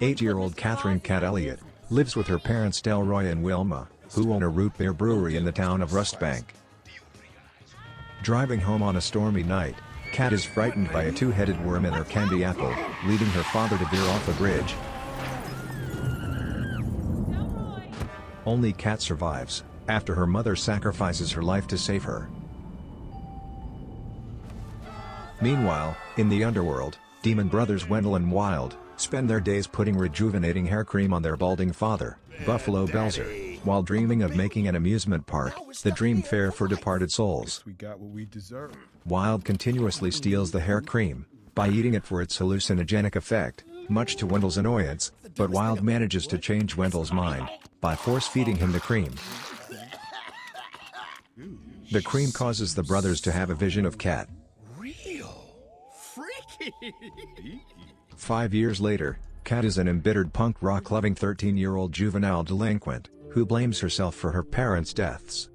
8-year-old Catherine "Cat" Elliott lives with her parents Delroy and Wilma, who own a root beer brewery in the town of Rustbank. Driving home on a stormy night, Cat is frightened by a two-headed worm in her candy apple, leading her father to veer off a bridge. Only Cat survives, after her mother sacrifices her life to save her. Meanwhile, in the underworld, demon brothers Wendell and Wild spend their days putting rejuvenating hair cream on their balding father, Buffalo Belzer, while dreaming of making an amusement park, the dream fair for departed souls. Wild continuously steals the hair cream, by eating it for its hallucinogenic effect, much to Wendell's annoyance, but Wild manages to change Wendell's mind, by force-feeding him the cream. The cream causes the brothers to have a vision of Cat. 5 years later, Cat is an embittered punk rock-loving 13-year-old juvenile delinquent, who blames herself for her parents' deaths.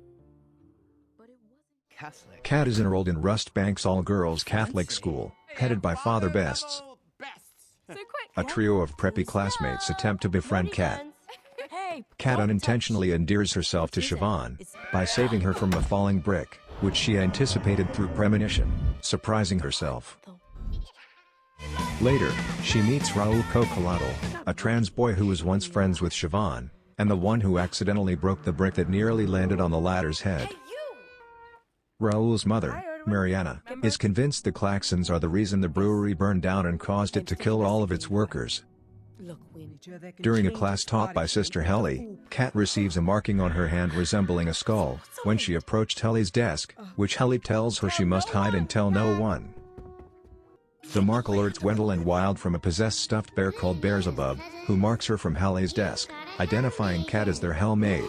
Cat is enrolled in Rustbank's all-girls Catholic school, headed by Father Bests. A trio of preppy classmates attempt to befriend Cat. Cat unintentionally endears herself to Siobhan, by saving her from a falling brick, which she anticipated through premonition, surprising herself. Later, she meets Raul Cocolado, a trans boy who was once friends with Siobhan, and the one who accidentally broke the brick that nearly landed on the latter's head. Raul's mother, Mariana, is convinced the Claxons are the reason the brewery burned down and caused it to kill all of its workers. During a class taught by Sister Helly, Cat receives a marking on her hand resembling a skull, when she approached Helly's desk, which Helly tells her she must hide and tell no one. The mark alerts Wendell and Wild from a possessed stuffed bear called Beelzebub, who marks her from Helly's desk, identifying Cat as their Hell Maid,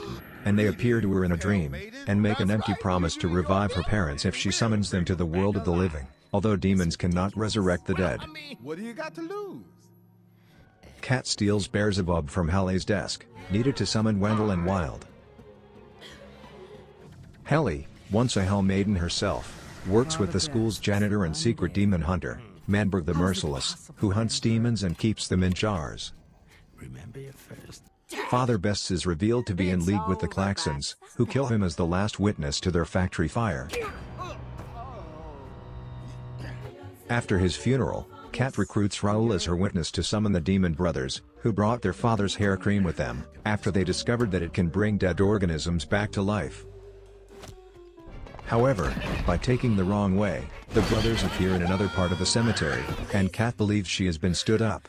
and they appear to her in a dream, and make an empty promise to revive her parents if she summons them to the world of the living, although demons cannot resurrect the dead. What do you got to lose? Cat steals Beelzebub from Helly's desk, needed to summon Wendell and Wild. Helly, once a Hell Maiden herself, works with the school's janitor and secret demon hunter, Manberg the Merciless, who hunts demons and keeps them in jars. Father Bests is revealed to be in league with the Claxons, who kill him as the last witness to their factory fire. After his funeral, Cat recruits Raul as her witness to summon the demon brothers, who brought their father's hair cream with them, after they discovered that it can bring dead organisms back to life. However, by taking the wrong way, the brothers appear in another part of the cemetery, and Cat believes she has been stood up.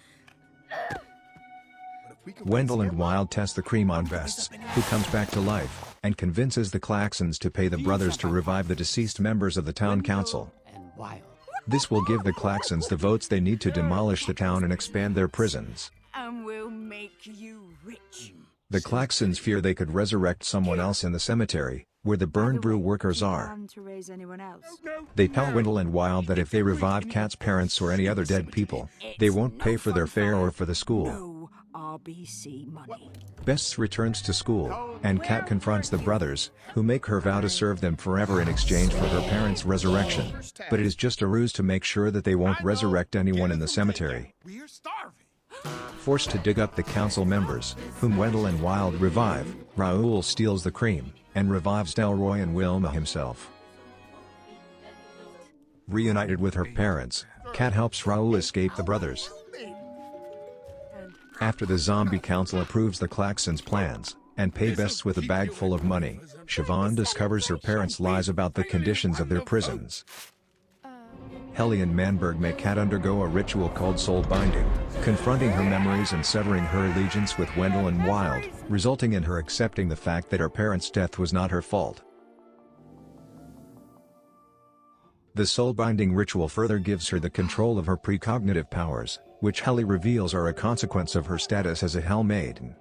Wendell and Wild test the cream on Bests, who comes back to life, and convinces the Claxons to pay the brothers to revive the deceased members of the town council. This will give the Claxons the votes they need to demolish the town and expand their prisons. And we'll make you rich. The Claxons fear they could resurrect someone else in the cemetery, where the burned brew workers are. They tell Wendell and Wild that if they revive Cat's parents or any other dead people, they won't pay for their fare or for the school. RBC money. Bests returns to school, and Cat confronts the brothers, who make her vow to serve them forever in exchange for her parents' resurrection. But it is just a ruse to make sure that they won't resurrect anyone in the cemetery. Forced to dig up the council members, whom Wendell and Wild revive, Raul steals the cream, and revives Delroy and Wilma himself. Reunited with her parents, Cat helps Raul escape the brothers. After the zombie council approves the Claxons' plans, and pay Bests with a bag full of money, Siobhan discovers her parents' lies about the conditions of their prisons. Helly and Manberg make Cat undergo a ritual called soul binding, confronting her memories and severing her allegiance with Wendell and Wild, resulting in her accepting the fact that her parents' death was not her fault. The soul binding ritual further gives her the control of her precognitive powers, which Helly reveals are a consequence of her status as a Hell Maiden.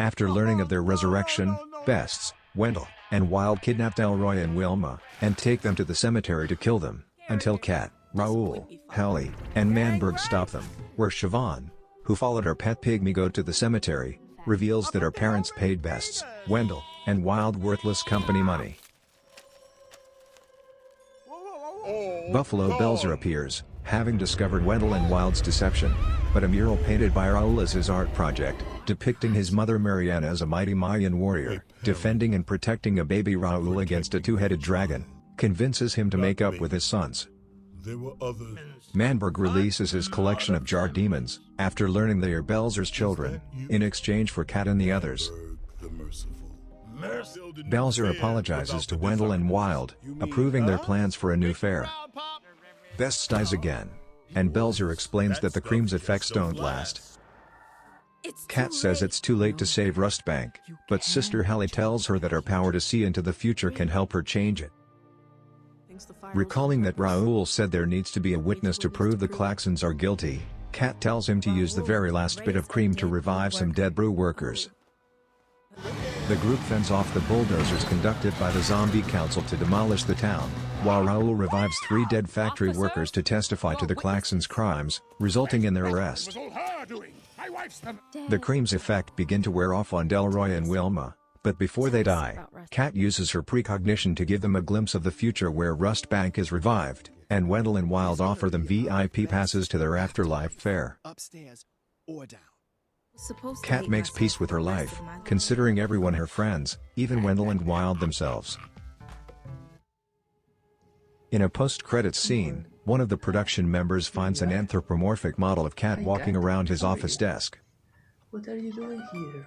After learning of their resurrection, Bests, Wendell, and Wild kidnap Delroy and Wilma, and take them to the cemetery to kill them, until Cat, Raul, Helly, and Manberg stop them, where Siobhan, who followed her pet pygmy goat to the cemetery, reveals that her parents paid Bests, Wendell, and Wild worthless company money. Buffalo Belzer appears, having discovered Wendell and Wild's deception. but a mural painted by Raul is his art project, depicting his mother Mariana as a mighty Mayan warrior, defending and protecting a baby Raul against a two-headed dragon, convinces him to make up with his sons. Manberg releases his collection of jar demons, after learning they are Belzer's children, in exchange for Cat and the others. Belzer apologizes to Wendell and Wild, approving their plans for a new fair. Best dies again, and Belzer explains that the cream's effects don't last. Cat says it's too late to save Rustbank, but Sister Helly tells her that her power to see into the future can help her change it. Recalling that Raul said there needs to be a witness to prove the Klaxons are guilty, Cat tells him to use the very last bit of cream to revive some dead brew workers. The group fends off the bulldozers conducted by the Zombie Council to demolish the town, while Raul revives 3 dead factory workers to testify to the Klaxons' crimes, resulting in their arrest. The cream's effect begin to wear off on Delroy and Wilma, but before they die, Cat uses her precognition to give them a glimpse of the future where Rustbank is revived, and Wendell and Wild offer them VIP passes to their afterlife fair. Cat makes peace with her life, considering everyone her friends, even Wendell and Wild themselves. In a post-credits scene, one of the production members finds an anthropomorphic model of Cat walking around his office desk. What are you doing here?